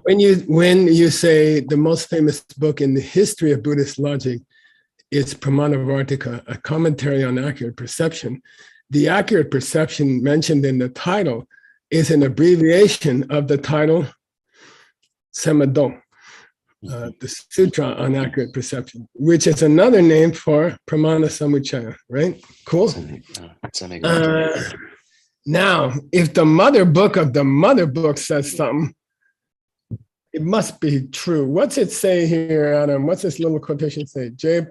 Speaker 4: When you say the most famous book in the history of Buddhist logic is Pramana Vartika, a commentary on accurate perception, the accurate perception mentioned in the title is an abbreviation of the title Sema Do. The Sutra on Accurate Perception, which is another name for Pramana Samuchaya, right? Cool. Now, if the mother book of the mother book says something, it must be true. What's it say here, Adam? What's this little quotation say? There's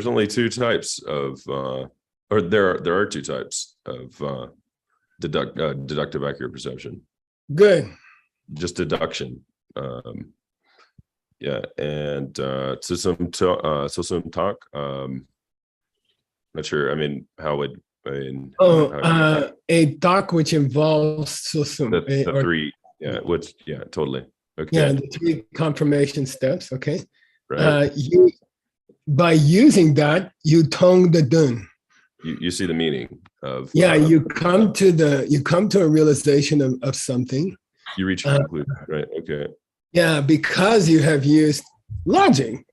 Speaker 3: only two types of, or there are two types of deductive accurate perception.
Speaker 4: Good.
Speaker 3: Just deduction. Yeah, and Susum talk. Not sure. I mean, how would
Speaker 4: a talk which involves Susum.
Speaker 3: The three. Yeah, which totally. Okay.
Speaker 4: Yeah, the three confirmation steps. Okay.
Speaker 3: Right.
Speaker 4: By using that, you tong the dun.
Speaker 3: You see the meaning of.
Speaker 4: Yeah, you come to a realization of something.
Speaker 3: You reach a conclusion, right? Okay.
Speaker 4: Yeah, because you have used logic.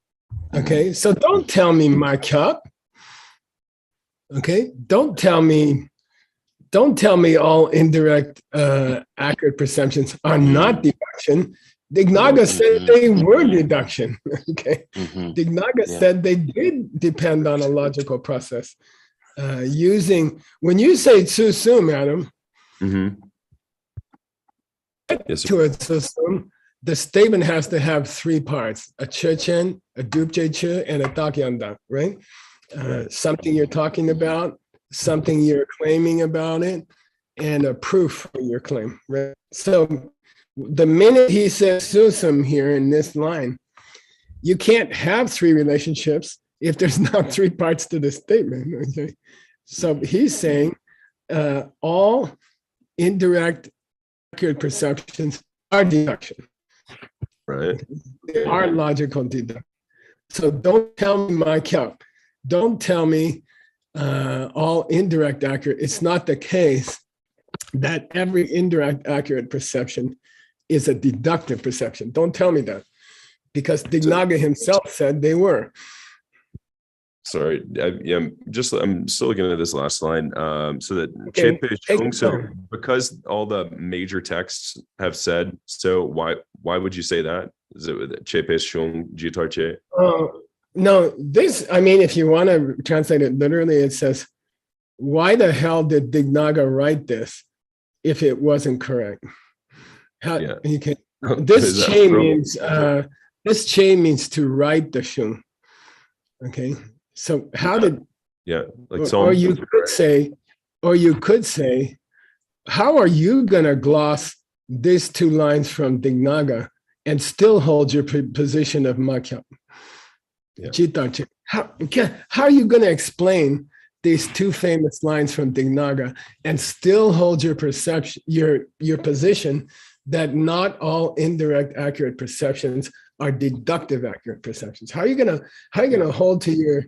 Speaker 4: Okay, so don't tell me my cup. Okay, don't tell me all indirect accurate perceptions are not deduction. Dignaga said they were deduction. Okay, Dignaga said they did depend on a logical process. When you say tsusum, Adam,
Speaker 3: yes,
Speaker 4: to a tsusum, the statement has to have three parts: a chechen, a dupcheche, and a takyanda, right? Something you're talking about, something you're claiming about it, and a proof for your claim, right? So the minute he says susum here in this line, you can't have three relationships if there's not three parts to the statement, okay? So he's saying all indirect accurate perceptions are deduction.
Speaker 3: Right.
Speaker 4: They are logical deduction. So don't tell me my count. Don't tell me all indirect accurate. It's not the case that every indirect accurate perception is a deductive perception. Don't tell me that. because Dignaga himself said they were.
Speaker 3: Sorry, I'm still looking at this last line. So that
Speaker 4: Okay,
Speaker 3: Chepe
Speaker 4: take
Speaker 3: Shung,
Speaker 4: your
Speaker 3: so
Speaker 4: time.
Speaker 3: because all the major texts have said, so why would you say that? Is it Chepe Shung Jitarche?
Speaker 4: No, this, I mean, if you want to translate it literally, it says, why the hell did Dignaga write this if it wasn't correct? How,
Speaker 3: Yeah.
Speaker 4: you can,
Speaker 3: Is
Speaker 4: this
Speaker 3: that
Speaker 4: chain
Speaker 3: from-
Speaker 4: means, this chain means to write the shung. Okay, so how did,
Speaker 3: Yeah, like
Speaker 4: or
Speaker 3: Psalm.
Speaker 4: you could say, how are you gonna gloss these two lines from Dignaga and still hold your position of Makya?
Speaker 3: Yeah.
Speaker 4: Chitarche. How are you gonna explain these two famous lines from Dignaga and still hold your perception, your position that not all indirect accurate perceptions are deductive accurate perceptions? How are you gonna hold to your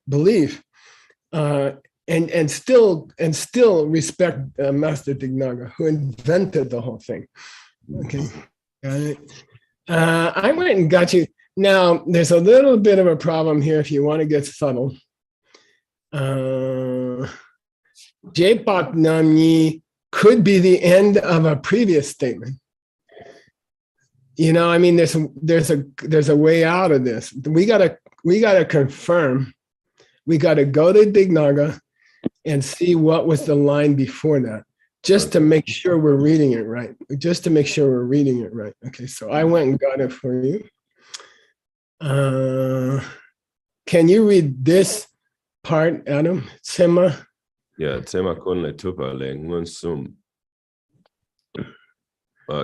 Speaker 4: belief and still respect Master Dignaga, who invented the whole thing? Okay, got it. I went and got you. Now, there's a little bit of a problem here if you want to get subtle. Jepak Namni could be the end of a previous statement. You know, I mean, there's a way out of this. We gotta confirm. We gotta go to Dignaga and see what was the line before that, just to make sure we're reading it right. Just to make sure we're reading it right. Okay, so I went and got it for you. Can you read this part, Adam? Sema.
Speaker 3: Yeah, Tema con le tupa le ngun sum.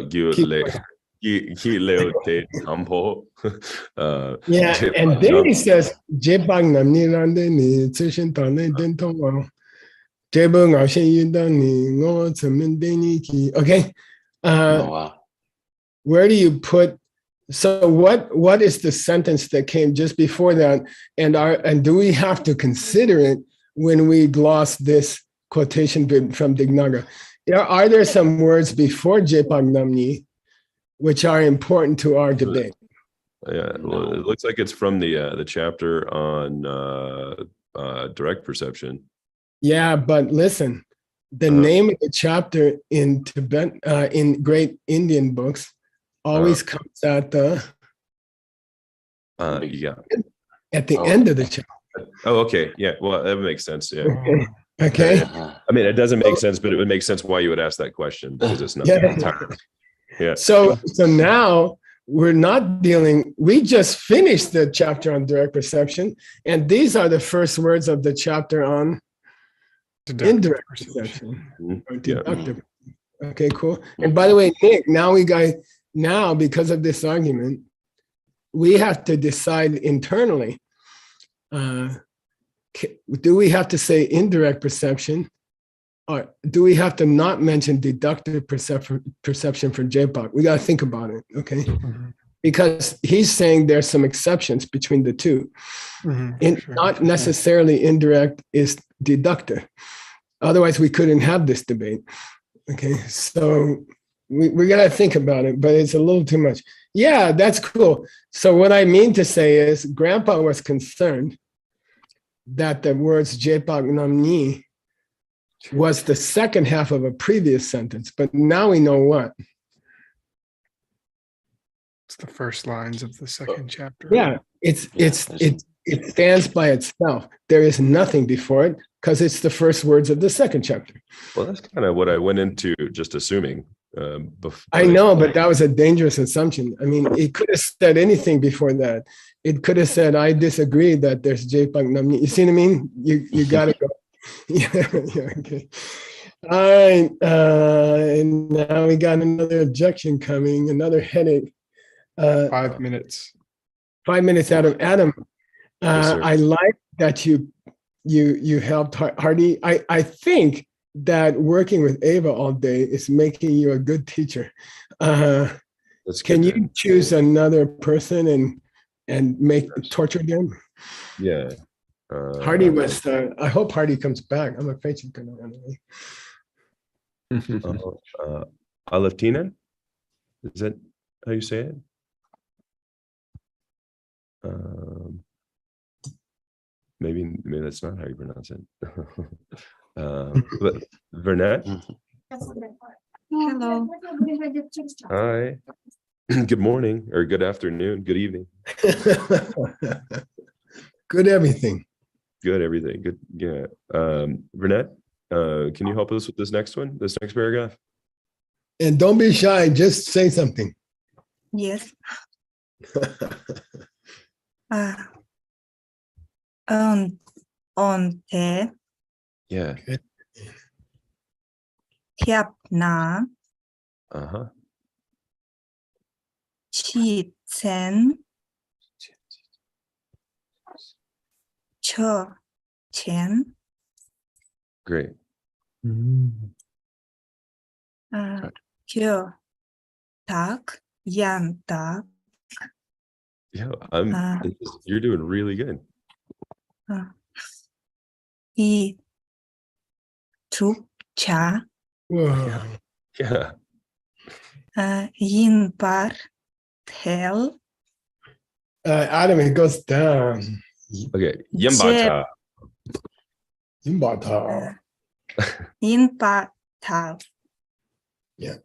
Speaker 3: Gi leo te tampo.
Speaker 4: Yeah, and then he says, "Jebang nam ni rande ni zishin tane den tong wang, jebang ao shen yin dan ni ngo zemen den ni ki." Okay,
Speaker 5: Oh, wow.
Speaker 4: where do you put? So what is the sentence that came just before that? And do we have to consider it when we gloss this quotation from Dignaga? Are there some words before Jepang Namni which are important to our debate?
Speaker 3: Yeah, well, it looks like it's from the chapter on direct perception.
Speaker 4: Yeah, but listen, the name of the chapter in Tibet, in great Indian books, always comes at the
Speaker 3: yeah.
Speaker 4: at the end of the chapter.
Speaker 3: Oh, okay. Yeah. Well, that makes sense. Yeah.
Speaker 4: Okay.
Speaker 3: Yeah. I mean, it doesn't make sense, but it would make sense why you would ask that question because it's not
Speaker 4: Yeah.
Speaker 3: entirely. Yeah.
Speaker 4: So now we're not dealing, we just finished the chapter on direct perception, and these are the first words of the chapter on indirect perception. Or deductive. Okay, cool. And by the way, Nick, now because of this argument, we have to decide internally, do we have to say indirect perception, or do we have to not mention deductive perception for JPOC? We got to think about it, okay? Because he's saying there's some exceptions between the two. Not necessarily indirect is deductive. Otherwise, we couldn't have this debate. Okay, so we got to think about it, but it's a little too much. Yeah, that's cool. So what I mean to say is Grandpa was concerned that the words Jepak Namni was the second half of a previous sentence, but now we know what.
Speaker 1: It's the first lines of the second chapter.
Speaker 4: Yeah, it stands by itself. There is nothing before it because it's the first words of the second chapter.
Speaker 3: Well, that's kind of what I went into just assuming.
Speaker 4: I know, but that was a dangerous assumption. I mean, it could have said anything before that. It could have said, I disagree that there's Jepak Namni. You see what I mean? You got to go. Yeah, okay. All right. And now we got another objection coming, another headache.
Speaker 1: 5 minutes.
Speaker 4: 5 minutes out of Adam.
Speaker 3: Yes,
Speaker 4: I like that you helped Hardy. I think that working with Ava all day is making you a good teacher. Can you choose another person and torture them?
Speaker 3: Yeah.
Speaker 4: Hardy was. I hope Hardy comes back. I'm afraid she's gonna run away.
Speaker 3: Aleftina? Is that how you say it? Um, maybe that's not how you pronounce it. But Vernette,
Speaker 8: Hello.
Speaker 3: hi. Good morning or good afternoon, good evening,
Speaker 4: Good everything.
Speaker 3: good everything. Good, yeah. Vernette, can you help us with this next one, this next paragraph?
Speaker 4: And don't be shy, just say something.
Speaker 9: Yes. On the
Speaker 3: Yeah.
Speaker 9: thiệp ná
Speaker 3: Uh-huh.
Speaker 9: chị chén cho chén
Speaker 3: Great.
Speaker 9: kia tak yan tak
Speaker 3: Yeah,
Speaker 9: Uh,
Speaker 3: you're doing really good.
Speaker 9: y chúc trà
Speaker 4: Whoa.
Speaker 3: Yeah.
Speaker 9: yin par theo
Speaker 4: Adam, it goes down.
Speaker 3: Okay. Yambata.
Speaker 4: Zimbata.
Speaker 9: yin pa thảo
Speaker 4: Yeah.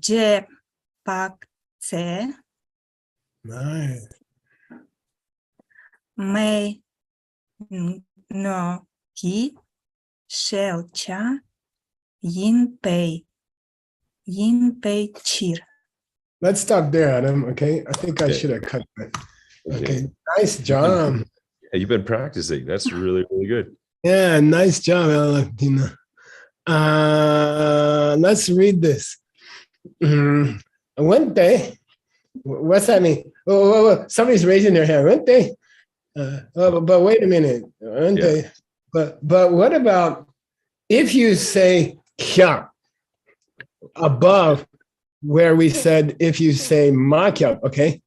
Speaker 9: dẹp bạc sẽ
Speaker 4: Nice.
Speaker 9: mây no ký shell cha yin pay chir.
Speaker 4: Let's stop there, Adam. Okay. I think I
Speaker 3: Okay.
Speaker 4: should have cut that.
Speaker 3: Okay.
Speaker 4: Okay. Nice job.
Speaker 3: Yeah, you've been practicing. That's really, really good.
Speaker 4: Yeah, nice job, Alatina. Let's read this. One day, what's that mean? Oh, somebody's raising their hand. One day. But wait a minute. One day. But what about if you say kya above where we said if you say ma kya, okay?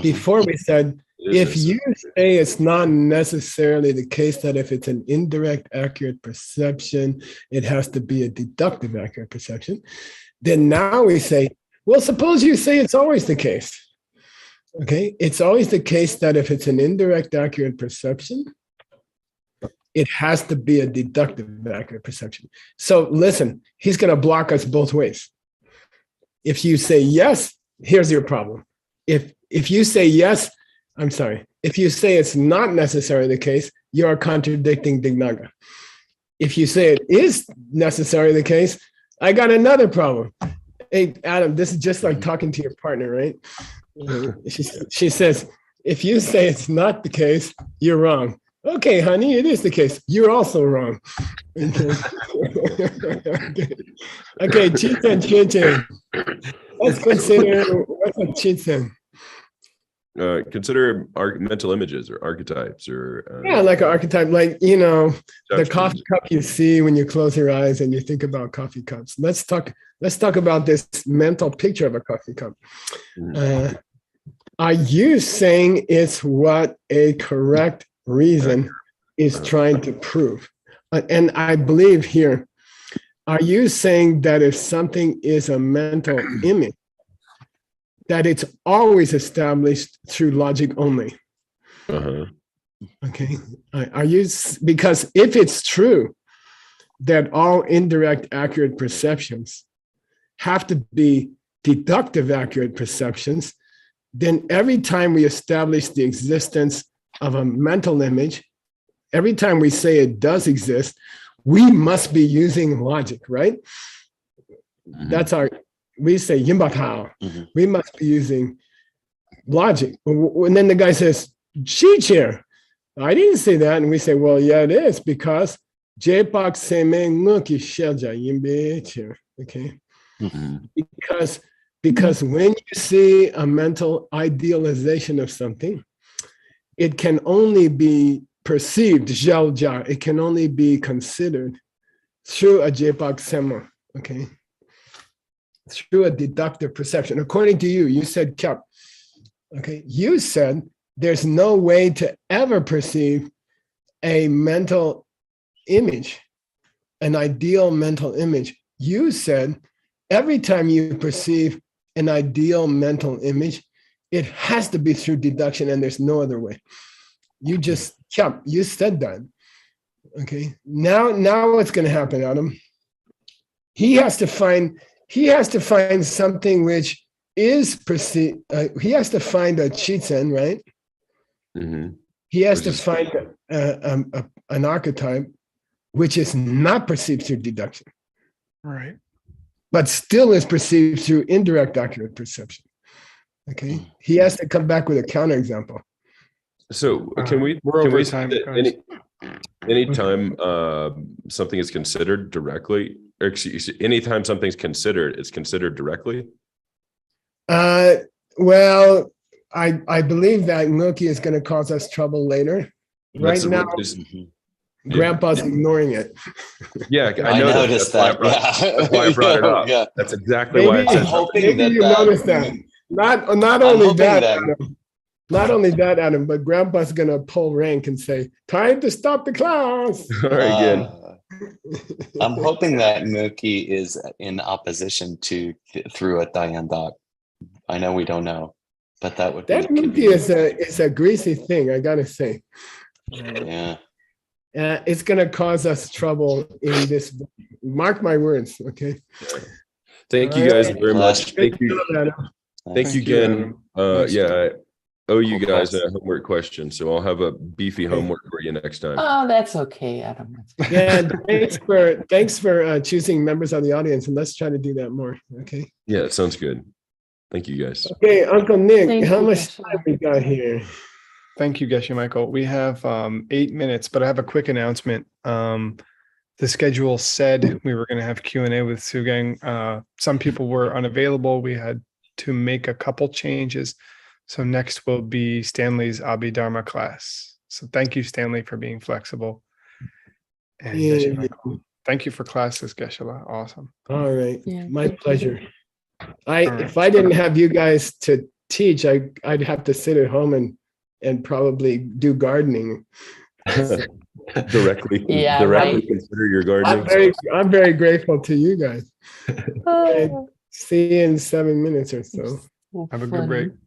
Speaker 4: Before we said if you say it's not necessarily the case that if it's an indirect accurate perception, it has to be a deductive accurate perception, then now we say, well, suppose you say it's always the case. Okay, it's always the case that if it's an indirect accurate perception, it has to be a deductive accurate perception. So listen, he's going to block us both ways. If you say yes, here's your problem. If you say yes, I'm sorry. If you say it's not necessarily the case, you are contradicting Dignaga. If you say it is necessarily the case, I got another problem. Hey, Adam, this is just like talking to your partner, right? She says, if you say it's not the case, you're wrong. Okay, honey, it is the case. You're also wrong. Okay, Chichen. Let's consider what's a Chichen.
Speaker 3: Consider mental images or archetypes or
Speaker 4: Yeah, like an archetype, like the coffee cup you see when you close your eyes and you think about coffee cups. Let's talk about this mental picture of a coffee cup. Are you saying it's what a correct reason is trying to prove? And I believe here, are you saying that if something is a mental image, that it's always established through logic only? Okay. Are you, because if it's true that all indirect accurate perceptions have to be deductive accurate perceptions, then every time we establish the existence of a mental image, every time we say it does exist, we must be using logic, right? That's we say yimbatao. We must be using logic. And then the guy says, Chicher, I didn't say that. And we say, well, yeah, it is because Jepak seme nguki shelja yimbe. Okay. Because when you see a mental idealization of something, it can only be perceived, jalja, it can only be considered through a jepak sema, okay? Through a deductive perception. According to you, you said kyap, okay? You said there's no way to ever perceive a mental image, an ideal mental image. You said every time you perceive an ideal mental image, it has to be through deduction, and there's no other way. You just, you said that. Okay. Now what's going to happen, Adam? He has to find something which is perceived. He has to find a chitzen, right?
Speaker 3: Mhm.
Speaker 4: He has
Speaker 3: Which
Speaker 4: to
Speaker 3: is-
Speaker 4: find an archetype which is not perceived through deduction,
Speaker 1: Right.
Speaker 4: but still is perceived through indirect accurate perception. Okay. He has to come back with a counterexample.
Speaker 3: So can we
Speaker 1: We're
Speaker 3: can
Speaker 1: over
Speaker 3: we
Speaker 1: time,
Speaker 3: say that
Speaker 1: guys.
Speaker 3: anytime something is considered directly, or excuse, anytime something's considered, it's considered directly?
Speaker 4: Well, I believe that Mookie is going to cause us trouble later. Right
Speaker 3: That's-
Speaker 4: now,
Speaker 3: is-
Speaker 4: Grandpa's ignoring it.
Speaker 3: yeah,
Speaker 5: I
Speaker 3: know
Speaker 5: noticed that.
Speaker 3: That's why I brought it up.
Speaker 5: Yeah.
Speaker 3: That's exactly why I
Speaker 4: Maybe,
Speaker 3: said
Speaker 5: I'm hoping
Speaker 4: maybe
Speaker 5: that
Speaker 4: you noticed that. Not
Speaker 5: I'm
Speaker 4: only
Speaker 5: hoping
Speaker 4: that,
Speaker 5: that-
Speaker 4: Adam, not only that, Adam, but Grandpa's going to pull rank and say, "Time to stop the class."
Speaker 3: All right, good.
Speaker 5: I'm hoping that Mookie is in opposition to through a Diane dot. I know we don't know, but that would be
Speaker 4: That Mookie is a greasy thing, I got to say.
Speaker 5: yeah.
Speaker 4: It's going to cause us trouble in this. Mark my words, okay?
Speaker 3: Thank you
Speaker 4: All
Speaker 3: guys
Speaker 4: right.
Speaker 3: very much. Thank you.
Speaker 4: Adam.
Speaker 3: Thank you
Speaker 1: Thank you,
Speaker 3: again.
Speaker 1: Adam. Nice.
Speaker 3: Yeah, I owe you
Speaker 5: Cool
Speaker 3: guys
Speaker 5: class.
Speaker 3: a homework question, so I'll have a beefy homework for you next time.
Speaker 2: Oh, that's okay, Adam. That's okay.
Speaker 4: Yeah, thanks for choosing members of the audience, and let's try to do that more, okay?
Speaker 3: Yeah, it sounds good. Thank you guys.
Speaker 4: Okay, Uncle Nick,
Speaker 2: Thank
Speaker 4: how
Speaker 2: you,
Speaker 4: much
Speaker 2: Joshua.
Speaker 4: time we got here?
Speaker 1: Thank you, Geshe Michael. We have 8 minutes, but I have a quick announcement. The schedule said we were going to have Q&A with Sugang. Some people were unavailable. We had to make a couple changes. So next will be Stanley's Abhidharma class. So thank you, Stanley, for being flexible. And Geshe
Speaker 4: Yeah.
Speaker 1: Michael, thank you for classes, Geshe-la. Awesome.
Speaker 4: All right,
Speaker 2: Yeah,
Speaker 4: my
Speaker 2: thank you.
Speaker 4: pleasure.
Speaker 1: right.
Speaker 4: If I didn't have you guys to teach, I'd have to sit at home and probably do gardening.
Speaker 3: Directly
Speaker 2: Yeah, right.
Speaker 3: consider your gardening.
Speaker 4: I'm very grateful to you guys.
Speaker 2: Oh,
Speaker 4: See you in 7 minutes or so.
Speaker 2: so
Speaker 1: Have a good break.
Speaker 2: funny.